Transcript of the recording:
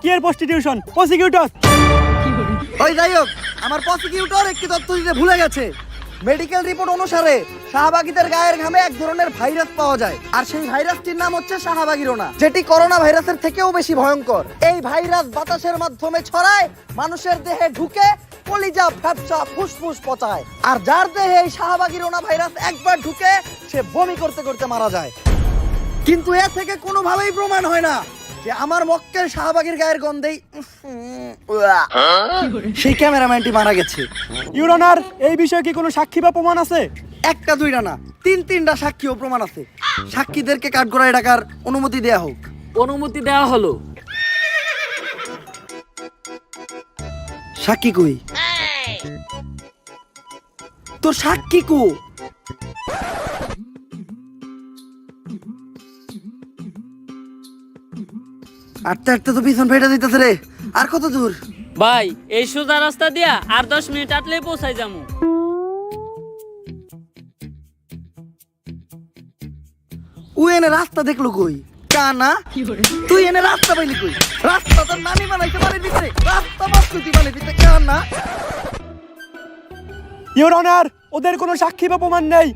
কি এর prostitution prosecutor. ওই যাই হোক, আমার প্রসিকিউটর একটি তথ্য দিতে ভুলে গেছে। মেডিকেল রিপোর্ট অনুসারে শাহবাগীদের গায়ের ঘামে এক ধরনের ভাইরাস পাওয়া যায়, আর সেই ভাইরাসটির নাম হচ্ছে শাহবাগিরোনা, যেটি করোনা ভাইরাসের থেকেও বেশি ভয়ঙ্কর। এই ভাইরাস বাতাসের মাধ্যমে ছড়ায়, মানুষের দেহে ঢুকে কলিজা, ফ্যাপসা, ফুসফুস পচায়, আর যার দেহে এই শাহবাগিরোনা ভাইরাস একবার ঢুকে সে বমি করতে করতে মারা যায়। কিন্তু এ থেকে কোনোভাবেই প্রমাণ হয় না যে আমার মক্কেল শাহবাগীর গায়ের গন্ধেই সেই ক্যামেরাম্যানটি মারা গেছে। ইউর অনার, এই বিষয়ে কি কোনো সাক্ষী বা প্রমাণ আছে? একটা দুইটা না, তিনটা সাক্ষী ও প্রমাণ আছে। সাক্ষীদেরকে কাঠগড়ায় ডাকার অনুমতি দেয়া হোক। অনুমতি দেওয়া হলো। সাক্ষী কই? তোর সাক্ষী কো? আটতে আটতে তো পিছন ফেটে দিতেছে রে। আর কত দূর? ভাই এই সোজা রাস্তা দিয়া আর 10 মিনিট আটলেই পৌঁছাই যামু। ও এনে রাস্তা দেখলো কই? কানা, তুই এনে রাস্তা পাইলি কই? রাস্তা তোর নানি বানাইতে পারে ভিতরে, রাস্তা বাস্তুতি বানাই দিতে কানা। ইউর অনার, ওদের কোনো সাক্ষী বা প্রমাণ নেই।